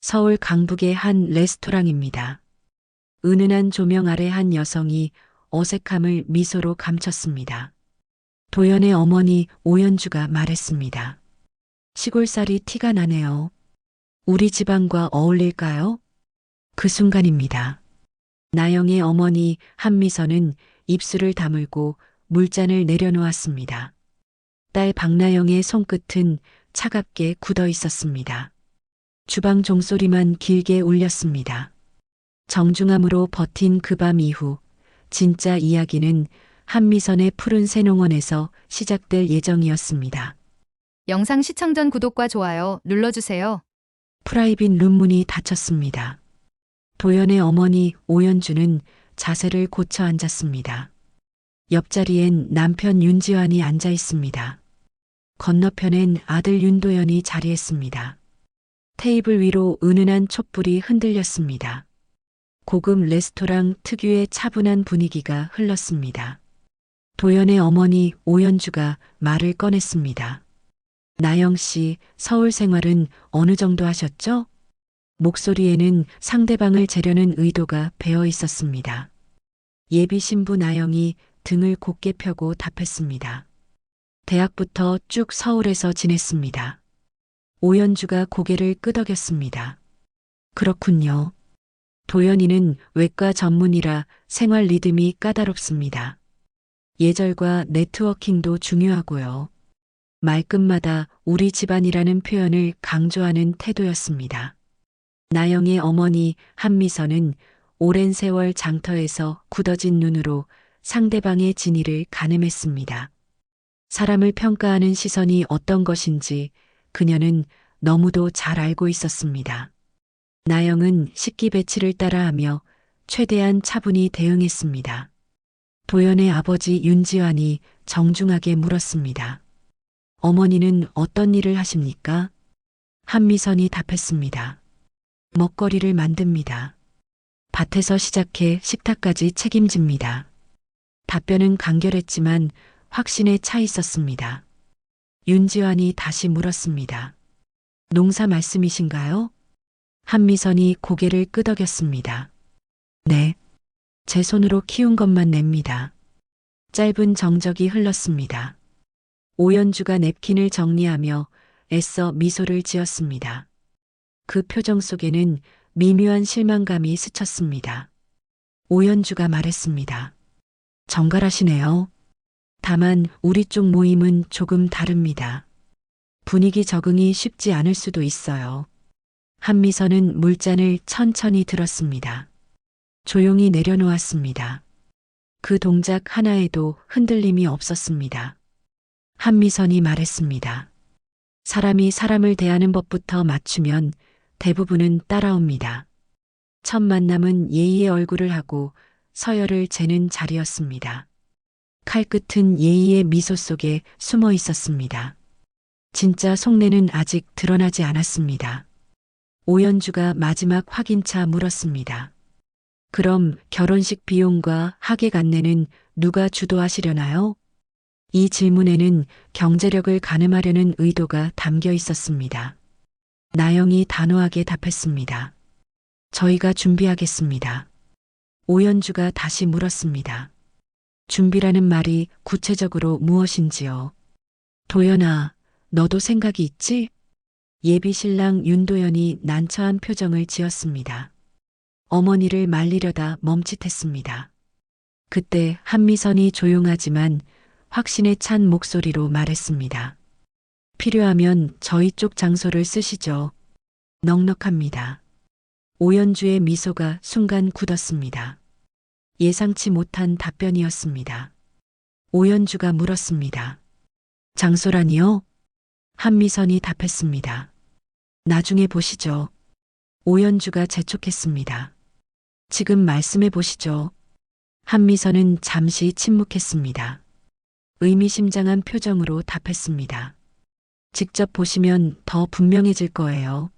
서울 강북의 한 레스토랑입니다. 은은한 조명 아래 한 여성이 어색함을 미소로 감췄습니다. 도연의 어머니 오연주가 말했습니다. 시골살이 티가 나네요. 우리 집안과 어울릴까요? 그 순간입니다. 나영의 어머니 한미선은 입술을 다물고 물잔을 내려놓았습니다. 딸 박나영의 손끝은 차갑게 굳어 있었습니다. 주방 종소리만 길게 울렸습니다. 정중함으로 버틴 그 밤 이후 진짜 이야기는 한미선의 푸른 새농원에서 시작될 예정이었습니다. 영상 시청 전 구독과 좋아요 눌러주세요. 프라이빗 룸 문이 닫혔습니다. 도연의 어머니 오연주는 자세를 고쳐 앉았습니다. 옆자리엔 남편 윤지환이 앉아 있습니다. 건너편엔 아들 윤도연이 자리했습니다. 테이블 위로 은은한 촛불이 흔들렸습니다. 고급 레스토랑 특유의 차분한 분위기가 흘렀습니다. 도연의 어머니 오연주가 말을 꺼냈습니다. 나영 씨, 서울 생활은 어느 정도 하셨죠? 목소리에는 상대방을 재려는 의도가 배어 있었습니다. 예비 신부 나영이 등을 곧게 펴고 답했습니다. 대학부터 쭉 서울에서 지냈습니다. 오연주가 고개를 끄덕였습니다. 그렇군요. 도연이는 외과 전문이라 생활 리듬이 까다롭습니다. 예절과 네트워킹도 중요하고요. 말끝마다 우리 집안이라는 표현을 강조하는 태도였습니다. 나영의 어머니 한미선은 오랜 세월 장터에서 굳어진 눈으로 상대방의 진위를 가늠했습니다. 사람을 평가하는 시선이 어떤 것인지 그녀는 너무도 잘 알고 있었습니다. 나영은 식기 배치를 따라하며 최대한 차분히 대응했습니다. 도연의 아버지 윤지환이 정중하게 물었습니다. 어머니는 어떤 일을 하십니까? 한미선이 답했습니다. 먹거리를 만듭니다. 밭에서 시작해 식탁까지 책임집니다. 답변은 간결했지만 확신에 차 있었습니다. 윤지환이 다시 물었습니다. 농사 말씀이신가요? 한미선이 고개를 끄덕였습니다. 네. 제 손으로 키운 것만 냅니다. 짧은 정적이 흘렀습니다. 오연주가 냅킨을 정리하며 애써 미소를 지었습니다. 그 표정 속에는 미묘한 실망감이 스쳤습니다. 오연주가 말했습니다. 정갈하시네요. 다만 우리 쪽 모임은 조금 다릅니다. 분위기 적응이 쉽지 않을 수도 있어요. 한미선은 물잔을 천천히 들었습니다. 조용히 내려놓았습니다. 그 동작 하나에도 흔들림이 없었습니다. 한미선이 말했습니다. 사람이 사람을 대하는 법부터 맞추면 대부분은 따라옵니다. 첫 만남은 예의의 얼굴을 하고 서열을 재는 자리였습니다. 칼끝은 예의의 미소 속에 숨어 있었습니다. 진짜 속내는 아직 드러나지 않았습니다. 오연주가 마지막 확인차 물었습니다. 그럼 결혼식 비용과 하객 안내는 누가 주도하시려나요? 이 질문에는 경제력을 가늠하려는 의도가 담겨 있었습니다. 나영이 단호하게 답했습니다. 저희가 준비하겠습니다. 오연주가 다시 물었습니다. 준비라는 말이 구체적으로 무엇인지요? 도연아, 너도 생각이 있지? 예비 신랑 윤도연이 난처한 표정을 지었습니다. 어머니를 말리려다 멈칫했습니다. 그때 한미선이 조용하지만 확신에 찬 목소리로 말했습니다. 필요하면 저희 쪽 장소를 쓰시죠. 넉넉합니다. 오연주의 미소가 순간 굳었습니다. 예상치 못한 답변이었습니다. 오연주가 물었습니다. 장소라니요? 한미선이 답했습니다. 나중에 보시죠. 오연주가 재촉했습니다. 지금 말씀해 보시죠. 한미선은 잠시 침묵했습니다. 의미심장한 표정으로 답했습니다. 직접 보시면 더 분명해질 거예요.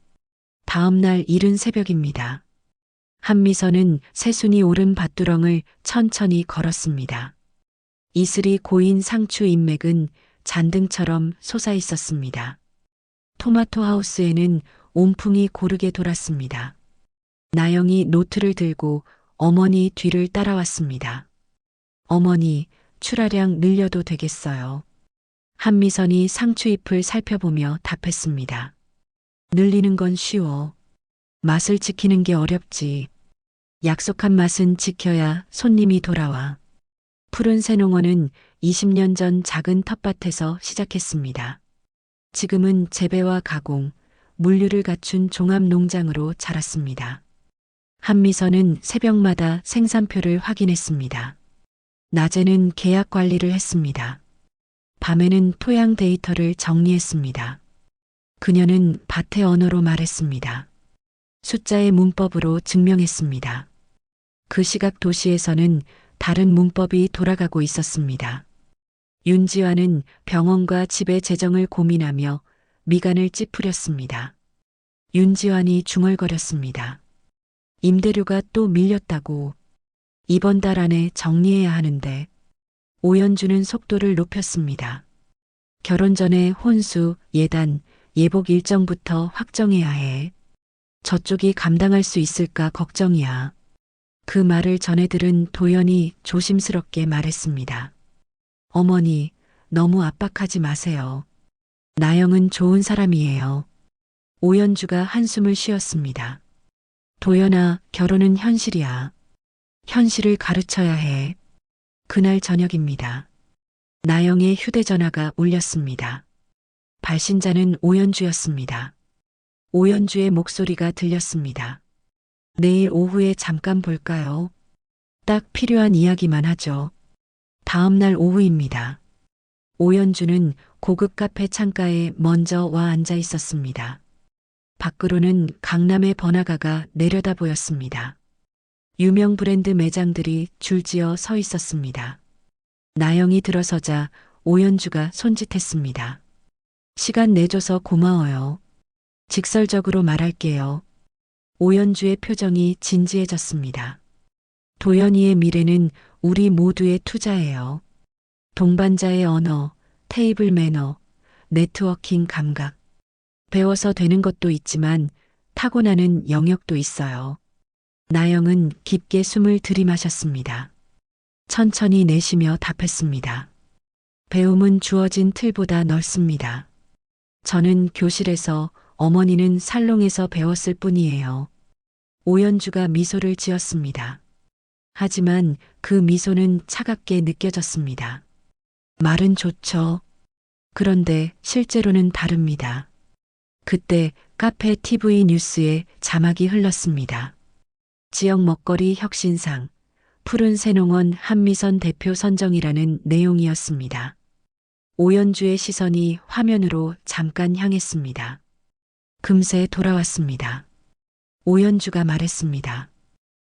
다음 날 이른 새벽입니다. 한미선은 새순이 오른 밭두렁을 천천히 걸었습니다. 이슬이 고인 상추 잎맥은 잔등처럼 솟아 있었습니다. 토마토 하우스에는 온풍이 고르게 돌았습니다. 나영이 노트를 들고 어머니 뒤를 따라왔습니다. 어머니, 출하량 늘려도 되겠어요. 한미선이 상추잎을 살펴보며 답했습니다. 늘리는 건 쉬워. 맛을 지키는 게 어렵지. 약속한 맛은 지켜야 손님이 돌아와. 푸른 새농어는 20년 전 작은 텃밭에서 시작했습니다. 지금은 재배와 가공, 물류를 갖춘 종합농장으로 자랐습니다. 한미선은 새벽마다 생산표를 확인했습니다. 낮에는 계약 관리를 했습니다. 밤에는 토양 데이터를 정리했습니다. 그녀는 밭의 언어로 말했습니다. 숫자의 문법으로 증명했습니다. 그 시각 도시에서는 다른 문법이 돌아가고 있었습니다. 윤지화는 병원과 집의 재정을 고민하며 미간을 찌푸렸습니다. 윤지환이 중얼거렸습니다. 임대료가 또 밀렸다고. 이번 달 안에 정리해야 하는데. 오연주는 속도를 높였습니다. 결혼 전에 혼수, 예단, 예복 일정부터 확정해야 해. 저쪽이 감당할 수 있을까 걱정이야. 그 말을 전해 들은 도연이 조심스럽게 말했습니다. 어머니, 너무 압박하지 마세요. 나영은 좋은 사람이에요. 오연주가 한숨을 쉬었습니다. 도연아, 결혼은 현실이야. 현실을 가르쳐야 해. 그날 저녁입니다. 나영의 휴대전화가 울렸습니다. 발신자는 오연주였습니다. 오연주의 목소리가 들렸습니다. 내일 오후에 잠깐 볼까요? 딱 필요한 이야기만 하죠. 다음 날 오후입니다. 오연주는 고급 카페 창가에 먼저 와 앉아 있었습니다. 밖으로는 강남의 번화가가 내려다 보였습니다. 유명 브랜드 매장들이 줄지어 서 있었습니다. 나영이 들어서자 오연주가 손짓했습니다. 시간 내줘서 고마워요. 직설적으로 말할게요. 오연주의 표정이 진지해졌습니다. 도연이의 미래는 우리 모두의 투자예요. 동반자의 언어, 테이블 매너, 네트워킹 감각. 배워서 되는 것도 있지만 타고나는 영역도 있어요. 나영은 깊게 숨을 들이마셨습니다. 천천히 내쉬며 답했습니다. 배움은 주어진 틀보다 넓습니다. 저는 교실에서, 어머니는 살롱에서 배웠을 뿐이에요. 오연주가 미소를 지었습니다. 하지만 그 미소는 차갑게 느껴졌습니다. 말은 좋죠. 그런데 실제로는 다릅니다. 그때 카페 TV 뉴스에 자막이 흘렀습니다. 지역 먹거리 혁신상, 푸른 새농원 한미선 대표 선정이라는 내용이었습니다. 오연주의 시선이 화면으로 잠깐 향했습니다. 금세 돌아왔습니다. 오연주가 말했습니다.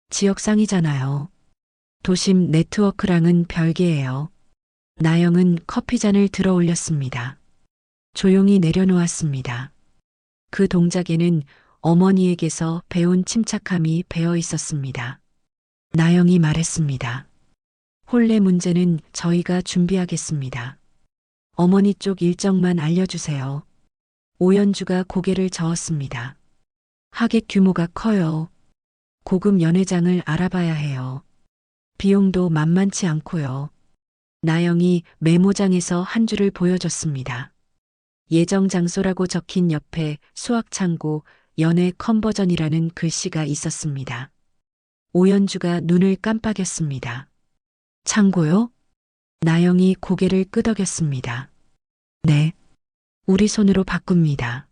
지역상이잖아요. 도심 네트워크랑은 별개예요. 나영은 커피잔을 들어 올렸습니다. 조용히 내려놓았습니다. 그 동작에는 어머니에게서 배운 침착함이 배어 있었습니다. 나영이 말했습니다. 혼례 문제는 저희가 준비하겠습니다. 어머니 쪽 일정만 알려주세요. 오연주가 고개를 저었습니다. 하객 규모가 커요. 고급 연회장을 알아봐야 해요. 비용도 만만치 않고요. 나영이 메모장에서 한 줄을 보여줬습니다. 예정 장소라고 적힌 옆에 수학창고 연회 컨버전이라는 글씨가 있었습니다. 오연주가 눈을 깜빡였습니다. 창고요? 나영이 고개를 끄덕였습니다. 네. 우리 손으로 바꿉니다.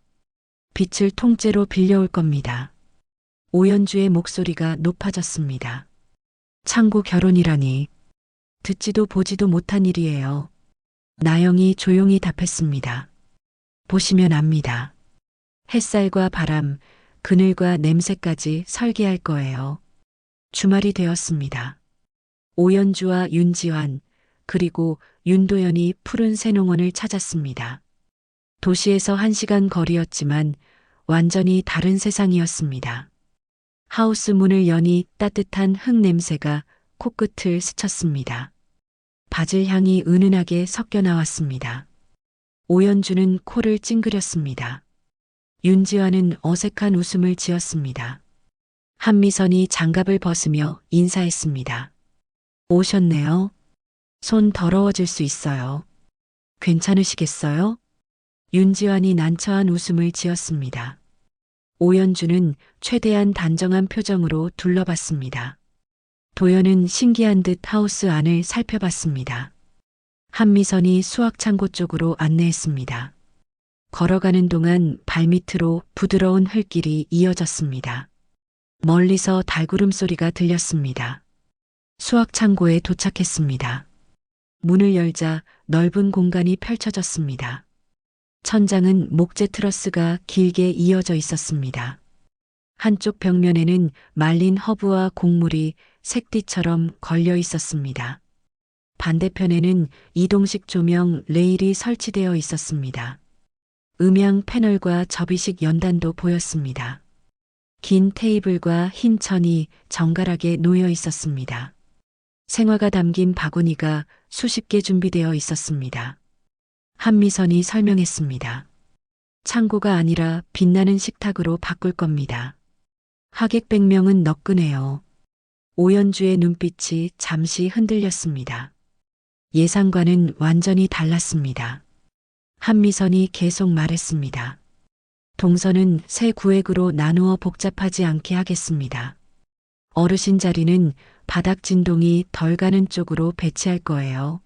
빛을 통째로 빌려올 겁니다. 오연주의 목소리가 높아졌습니다. 창고 결혼이라니. 듣지도 보지도 못한 일이에요. 나영이 조용히 답했습니다. 보시면 압니다. 햇살과 바람, 그늘과 냄새까지 설계할 거예요. 주말이 되었습니다. 오연주와 윤지환, 그리고 윤도현이 푸른 새농원을 찾았습니다. 도시에서 1시간 거리였지만 완전히 다른 세상이었습니다. 하우스 문을 여니 따뜻한 흙 냄새가 코끝을 스쳤습니다. 바질 향이 은은하게 섞여 나왔습니다. 오연주는 코를 찡그렸습니다. 윤지화는 어색한 웃음을 지었습니다. 한미선이 장갑을 벗으며 인사했습니다. 오셨네요. 손 더러워질 수 있어요. 괜찮으시겠어요? 윤지환이 난처한 웃음을 지었습니다. 오연주는 최대한 단정한 표정으로 둘러봤습니다. 도연은 신기한 듯 하우스 안을 살펴봤습니다. 한미선이 수학창고 쪽으로 안내했습니다. 걸어가는 동안 발밑으로 부드러운 흙길이 이어졌습니다. 멀리서 달구름 소리가 들렸습니다. 수학창고에 도착했습니다. 문을 열자 넓은 공간이 펼쳐졌습니다. 천장은 목재 트러스가 길게 이어져 있었습니다. 한쪽 벽면에는 말린 허브와 곡물이 색띠처럼 걸려 있었습니다. 반대편에는 이동식 조명 레일이 설치되어 있었습니다. 음향 패널과 접이식 연단도 보였습니다. 긴 테이블과 흰 천이 정갈하게 놓여 있었습니다. 생화가 담긴 바구니가 수십 개 준비되어 있었습니다. 한미선이 설명했습니다. 창고가 아니라 빛나는 식탁으로 바꿀 겁니다. 하객 100명은 너끈해요. 오연주의 눈빛이 잠시 흔들렸습니다. 예상과는 완전히 달랐습니다. 한미선이 계속 말했습니다. 동선은 세 구획으로 나누어 복잡하지 않게 하겠습니다. 어르신 자리는 바닥 진동이 덜 가는 쪽으로 배치할 거예요.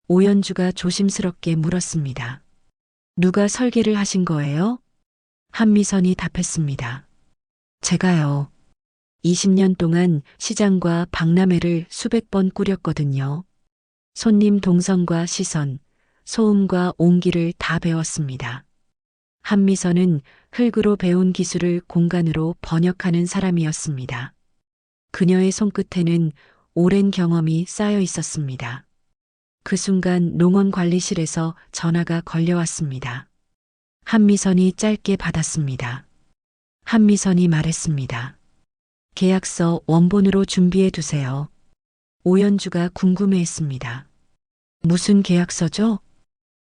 오연주가 조심스럽게 물었습니다. 누가 설계를 하신 거예요? 한미선이 답했습니다. 제가요. 20년 동안 시장과 박람회를 수백 번 꾸렸거든요. 손님 동선과 시선, 소음과 온기를 다 배웠습니다. 한미선은 흙으로 배운 기술을 공간으로 번역하는 사람이었습니다. 그녀의 손끝에는 오랜 경험이 쌓여 있었습니다. 그 순간 농원관리실에서 전화가 걸려왔습니다. 한미선이 짧게 받았습니다. 한미선이 말했습니다. 계약서 원본으로 준비해 두세요. 오연주가 궁금해했습니다. 무슨 계약서죠?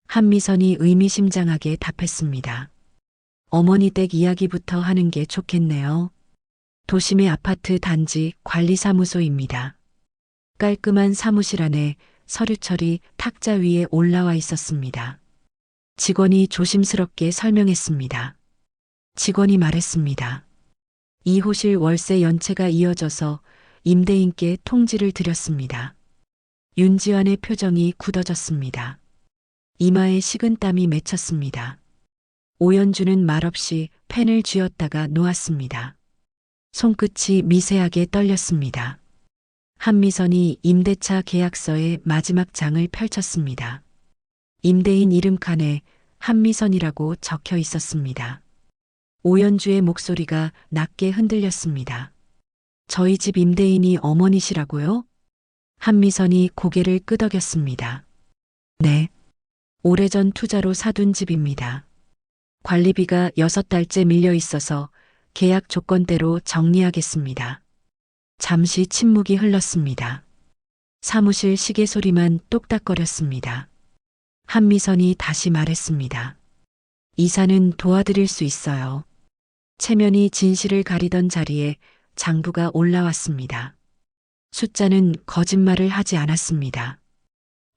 한미선이 의미심장하게 답했습니다. 어머니 댁 이야기부터 하는 게 좋겠네요. 도심의 아파트 단지 관리사무소입니다. 깔끔한 사무실 안에 서류철이 탁자 위에 올라와 있었습니다. 직원이 조심스럽게 설명했습니다. 직원이 말했습니다. 2호실 월세 연체가 이어져서 임대인께 통지를 드렸습니다. 윤지환의 표정이 굳어졌습니다. 이마에 식은땀이 맺혔습니다. 오연주는 말없이 펜을 쥐었다가 놓았습니다. 손끝이 미세하게 떨렸습니다. 한미선이 임대차 계약서의 마지막 장을 펼쳤습니다. 임대인 이름칸에 한미선이라고 적혀 있었습니다. 오연주의 목소리가 낮게 흔들렸습니다. 저희 집 임대인이 어머니시라고요? 한미선이 고개를 끄덕였습니다. 네. 오래전 투자로 사둔 집입니다. 관리비가 6달째 밀려 있어서 계약 조건대로 정리하겠습니다. 잠시 침묵이 흘렀습니다. 사무실 시계 소리만 똑딱거렸습니다. 한미선이 다시 말했습니다. 이사는 도와드릴 수 있어요. 체면이 진실을 가리던 자리에 장부가 올라왔습니다. 숫자는 거짓말을 하지 않았습니다.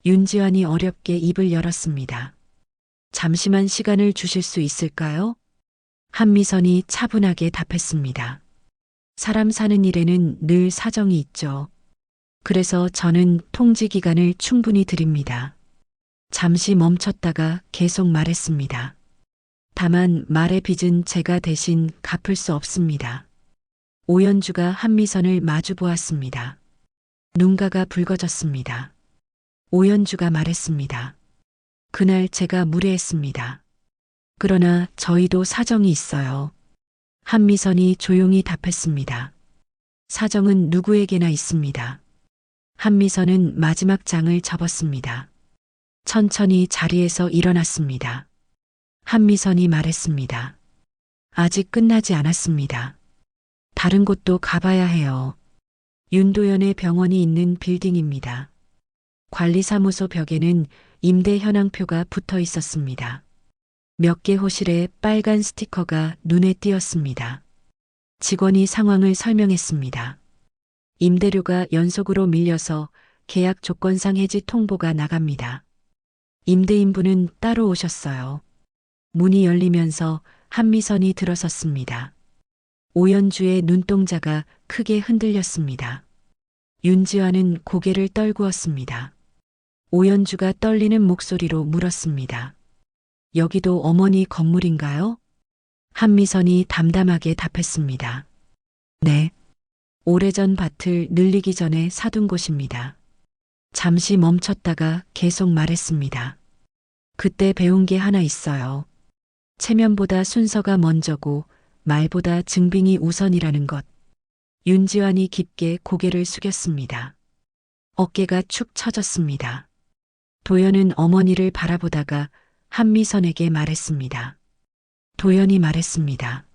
윤지환이 어렵게 입을 열었습니다. 잠시만 시간을 주실 수 있을까요? 한미선이 차분하게 답했습니다. 사람 사는 일에는 늘 사정이 있죠. 그래서 저는 통지 기간을 충분히 드립니다. 잠시 멈췄다가 계속 말했습니다. 다만 말의 빚은 제가 대신 갚을 수 없습니다. 오연주가 한미선을 마주 보았습니다. 눈가가 붉어졌습니다. 오연주가 말했습니다. 그날 제가 무례했습니다. 그러나 저희도 사정이 있어요. 한미선이 조용히 답했습니다. 사정은 누구에게나 있습니다. 한미선은 마지막 장을 접었습니다. 천천히 자리에서 일어났습니다. 한미선이 말했습니다. 아직 끝나지 않았습니다. 다른 곳도 가봐야 해요. 윤도현의 병원이 있는 빌딩입니다. 관리사무소 벽에는 임대 현황표가 붙어 있었습니다. 몇 개 호실에 빨간 스티커가 눈에 띄었습니다. 직원이 상황을 설명했습니다. 임대료가 연속으로 밀려서 계약 조건상 해지 통보가 나갑니다. 임대인분은 따로 오셨어요. 문이 열리면서 한미선이 들어섰습니다. 오연주의 눈동자가 크게 흔들렸습니다. 윤지화는 고개를 떨구었습니다. 오연주가 떨리는 목소리로 물었습니다. 여기도 어머니 건물인가요? 한미선이 담담하게 답했습니다. 네. 오래전 밭을 늘리기 전에 사둔 곳입니다. 잠시 멈췄다가 계속 말했습니다. 그때 배운 게 하나 있어요. 체면보다 순서가 먼저고 말보다 증빙이 우선이라는 것. 윤지환이 깊게 고개를 숙였습니다. 어깨가 축 처졌습니다. 도연은 어머니를 바라보다가 한미선에게 말했습니다. 도연이 말했습니다.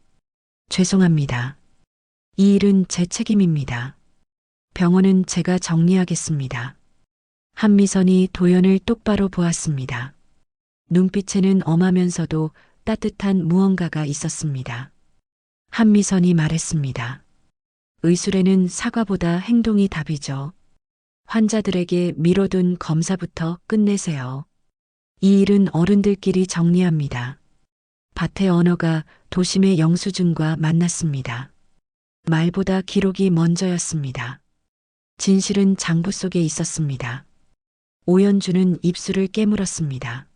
죄송합니다. 이 일은 제 책임입니다. 병원은 제가 정리하겠습니다. 한미선이 도연을 똑바로 보았습니다. 눈빛에는 엄하면서도 따뜻한 무언가가 있었습니다. 한미선이 말했습니다. 의술에는 사과보다 행동이 답이죠. 환자들에게 미뤄둔 검사부터 끝내세요. 이 일은 어른들끼리 정리합니다. 밭의 언어가 도심의 영수증과 만났습니다. 말보다 기록이 먼저였습니다. 진실은 장부 속에 있었습니다. 오연주는 입술을 깨물었습니다.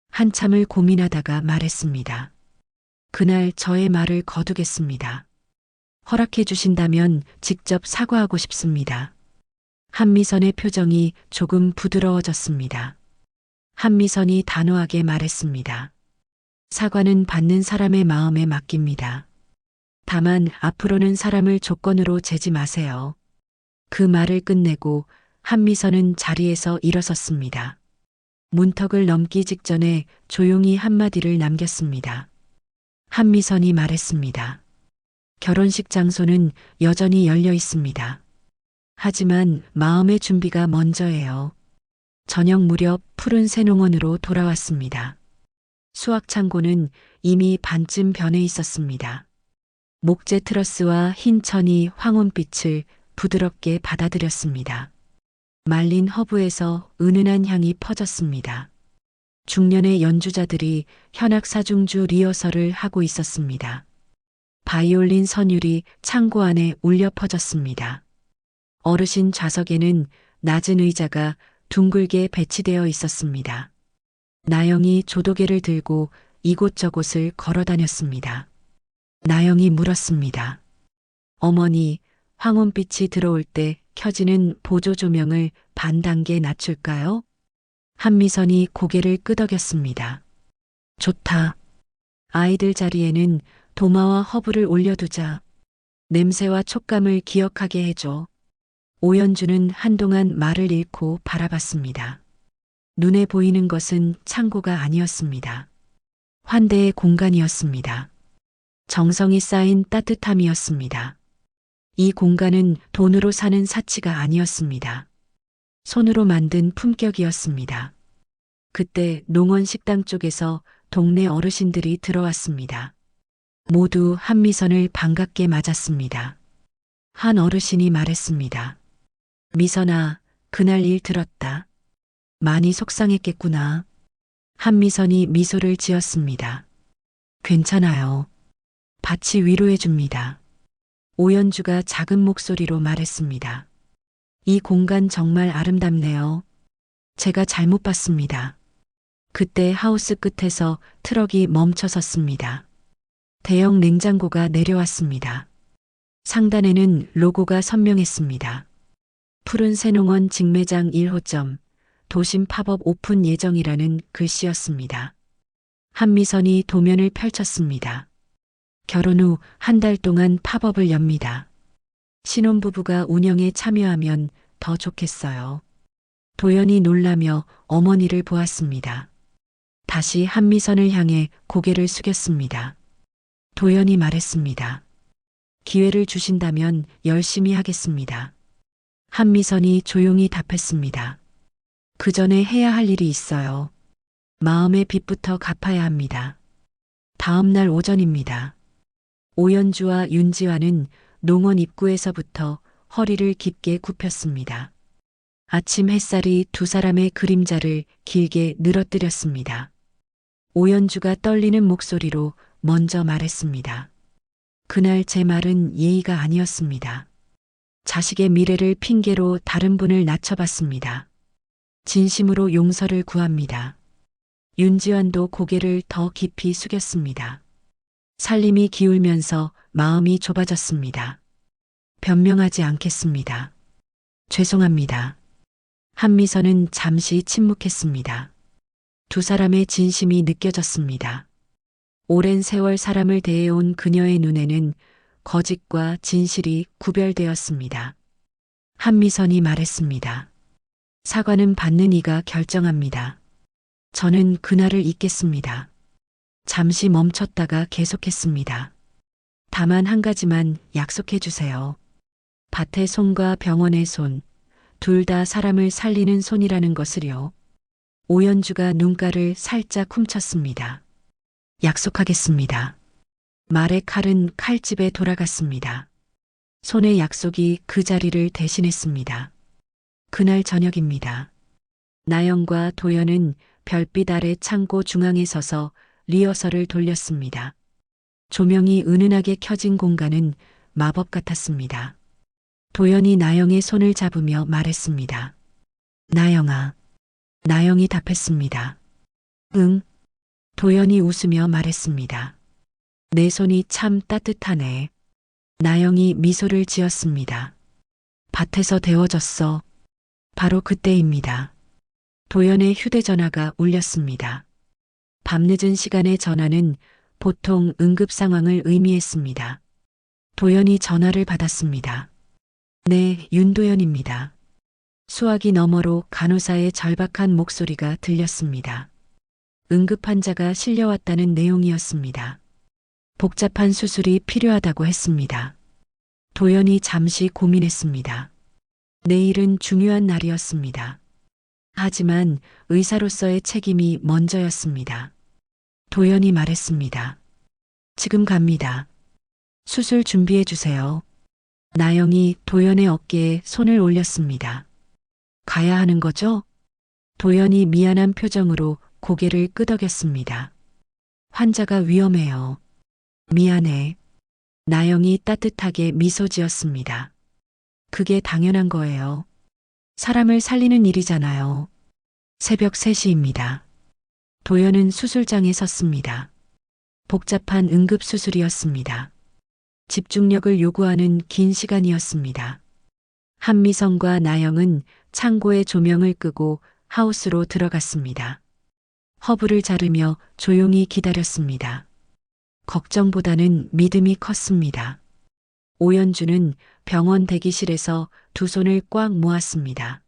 한참을 고민하다가 말했습니다. 그날 저의 말을 거두겠습니다. 허락해 주신다면 직접 사과하고 싶습니다. 한미선의 표정이 조금 부드러워졌습니다. 한미선이 단호하게 말했습니다. 사과는 받는 사람의 마음에 맡깁니다. 다만 앞으로는 사람을 조건으로 재지 마세요. 그 말을 끝내고 한미선은 자리에서 일어섰습니다. 문턱을 넘기 직전에 조용히 한마디를 남겼습니다. 한미선이 말했습니다. 결혼식 장소는 여전히 열려 있습니다. 하지만 마음의 준비가 먼저예요. 저녁 무렵 푸른 새농원으로 돌아왔습니다. 수확창고는 이미 반쯤 변해 있었습니다. 목재 트러스와 흰 천이 황혼빛을 부드럽게 받아들였습니다. 말린 허브에서 은은한 향이 퍼졌습니다. 중년의 연주자들이 현악사중주 리허설을 하고 있었습니다. 바이올린 선율이 창고 안에 울려 퍼졌습니다. 어르신 좌석에는 낮은 의자가 둥글게 배치되어 있었습니다. 나영이 조도개를 들고 이곳저곳을 걸어 다녔습니다. 나영이 물었습니다. 어머니, 황혼빛이 들어올 때 켜지는 보조 조명을 반 단계 낮출까요? 한미선이 고개를 끄덕였습니다. 좋다. 아이들 자리에는 도마와 허브를 올려두자. 냄새와 촉감을 기억하게 해줘. 오연주는 한동안 말을 잃고 바라봤습니다. 눈에 보이는 것은 창고가 아니었습니다. 환대의 공간이었습니다. 정성이 쌓인 따뜻함이었습니다. 이 공간은 돈으로 사는 사치가 아니었습니다. 손으로 만든 품격이었습니다. 그때 농원 식당 쪽에서 동네 어르신들이 들어왔습니다. 모두 한미선을 반갑게 맞았습니다. 한 어르신이 말했습니다. 미선아, 그날 일 들었다. 많이 속상했겠구나. 한미선이 미소를 지었습니다. 괜찮아요. 밭이 위로해 줍니다. 오연주가 작은 목소리로 말했습니다. 이 공간 정말 아름답네요. 제가 잘못 봤습니다. 그때 하우스 끝에서 트럭이 멈춰 섰습니다. 대형 냉장고가 내려왔습니다. 상단에는 로고가 선명했습니다. 푸른 새농원 직매장 1호점, 도심 팝업 오픈 예정이라는 글씨였습니다. 한미선이 도면을 펼쳤습니다. 결혼 후 한 달 동안 팝업을 엽니다. 신혼부부가 운영에 참여하면 더 좋겠어요. 도연이 놀라며 어머니를 보았습니다. 다시 한미선을 향해 고개를 숙였습니다. 도연이 말했습니다. 기회를 주신다면 열심히 하겠습니다. 한미선이 조용히 답했습니다. 그 전에 해야 할 일이 있어요. 마음의 빚부터 갚아야 합니다. 다음 날 오전입니다. 오연주와 윤지화는 농원 입구에서부터 허리를 깊게 굽혔습니다. 아침 햇살이 두 사람의 그림자를 길게 늘어뜨렸습니다. 오연주가 떨리는 목소리로 먼저 말했습니다. 그날 제 말은 예의가 아니었습니다. 자식의 미래를 핑계로 다른 분을 낮춰봤습니다. 진심으로 용서를 구합니다. 윤지환도 고개를 더 깊이 숙였습니다. 살림이 기울면서 마음이 좁아졌습니다. 변명하지 않겠습니다. 죄송합니다. 한미선은 잠시 침묵했습니다. 두 사람의 진심이 느껴졌습니다. 오랜 세월 사람을 대해온 그녀의 눈에는 거짓과 진실이 구별되었습니다. 한미선이 말했습니다. 사과는 받는 이가 결정합니다. 저는 그날을 잊겠습니다. 잠시 멈췄다가 계속했습니다. 다만 한 가지만 약속해 주세요. 밭의 손과 병원의 손, 둘 다 사람을 살리는 손이라는 것을요. 오연주가 눈가를 살짝 훔쳤습니다. 약속하겠습니다. 말의 칼은 칼집에 돌아갔습니다. 손의 약속이 그 자리를 대신했습니다. 그날 저녁입니다. 나영과 도연은 별빛 아래 창고 중앙에 서서 리허설을 돌렸습니다. 조명이 은은하게 켜진 공간은 마법 같았습니다. 도연이 나영의 손을 잡으며 말했습니다. 나영아. 나영이 답했습니다. 응. 도연이 웃으며 말했습니다. 내 손이 참 따뜻하네. 나영이 미소를 지었습니다. 밭에서 데워졌어. 바로 그때입니다. 도연의 휴대전화가 울렸습니다. 밤늦은 시간의 전화는 보통 응급 상황을 의미했습니다. 도연이 전화를 받았습니다. 네, 윤도연입니다. 수화기 너머로 간호사의 절박한 목소리가 들렸습니다. 응급 환자가 실려왔다는 내용이었습니다. 복잡한 수술이 필요하다고 했습니다. 도연이 잠시 고민했습니다. 내일은 중요한 날이었습니다. 하지만 의사로서의 책임이 먼저였습니다. 도연이 말했습니다. 지금 갑니다. 수술 준비해 주세요. 나영이 도연의 어깨에 손을 올렸습니다. 가야 하는 거죠? 도연이 미안한 표정으로 고개를 끄덕였습니다. 환자가 위험해요. 미안해. 나영이 따뜻하게 미소 지었습니다. 그게 당연한 거예요. 사람을 살리는 일이잖아요. 새벽 3시입니다. 도연은 수술장에 섰습니다. 복잡한 응급수술이었습니다. 집중력을 요구하는 긴 시간이었습니다. 한미성과 나영은 창고의 조명을 끄고 하우스로 들어갔습니다. 허브를 자르며 조용히 기다렸습니다. 걱정보다는 믿음이 컸습니다. 오연주는 병원 대기실에서 두 손을 꽉 모았습니다.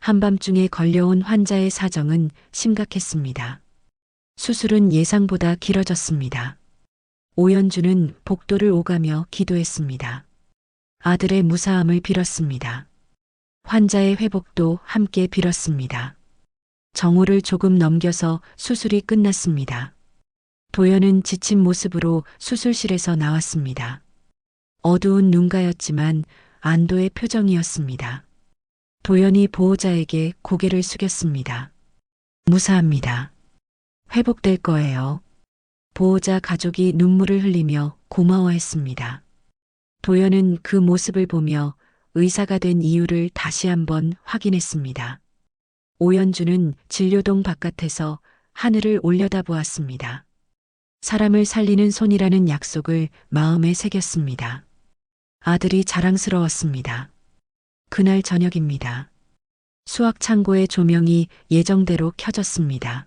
한밤중에 걸려온 환자의 사정은 심각했습니다. 수술은 예상보다 길어졌습니다. 오연주는 복도를 오가며 기도했습니다. 아들의 무사함을 빌었습니다. 환자의 회복도 함께 빌었습니다. 정오를 조금 넘겨서 수술이 끝났습니다. 도연은 지친 모습으로 수술실에서 나왔습니다. 어두운 눈가였지만 안도의 표정이었습니다. 도연이 보호자에게 고개를 숙였습니다. 무사합니다. 회복될 거예요. 보호자 가족이 눈물을 흘리며 고마워했습니다. 도연은 그 모습을 보며 의사가 된 이유를 다시 한번 확인했습니다. 오연주는 진료동 바깥에서 하늘을 올려다보았습니다. 사람을 살리는 손이라는 약속을 마음에 새겼습니다. 아들이 자랑스러웠습니다. 그날 저녁입니다. 수학 창고의 조명이 예정대로 켜졌습니다.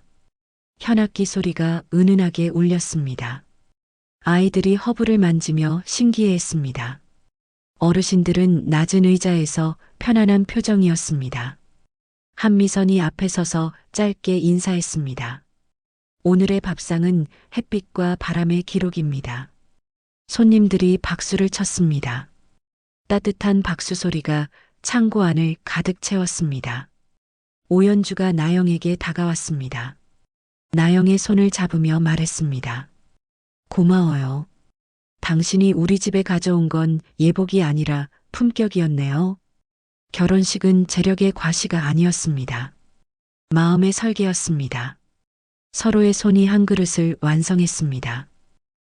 현악기 소리가 은은하게 울렸습니다. 아이들이 허브를 만지며 신기해했습니다. 어르신들은 낮은 의자에서 편안한 표정이었습니다. 한미선이 앞에 서서 짧게 인사했습니다. 오늘의 밥상은 햇빛과 바람의 기록입니다. 손님들이 박수를 쳤습니다. 따뜻한 박수 소리가 창고 안을 가득 채웠습니다. 오연주가 나영에게 다가왔습니다. 나영의 손을 잡으며 말했습니다. 고마워요. 당신이 우리 집에 가져온 건 예복이 아니라 품격이었네요. 결혼식은 재력의 과시가 아니었습니다. 마음의 설계였습니다. 서로의 손이 한 그릇을 완성했습니다.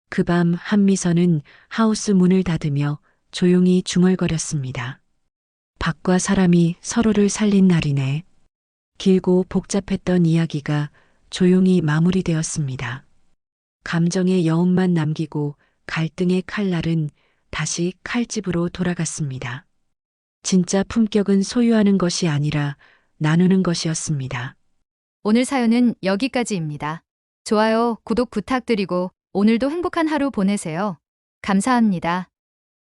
그 밤 한미선은 하우스 문을 닫으며 조용히 중얼거렸습니다. 밖과 사람이 서로를 살린 날이네. 길고 복잡했던 이야기가 조용히 마무리되었습니다. 감정의 여운만 남기고 갈등의 칼날은 다시 칼집으로 돌아갔습니다. 진짜 품격은 소유하는 것이 아니라 나누는 것이었습니다. 오늘 사연은 여기까지입니다. 좋아요, 구독 부탁드리고 오늘도 행복한 하루 보내세요. 감사합니다.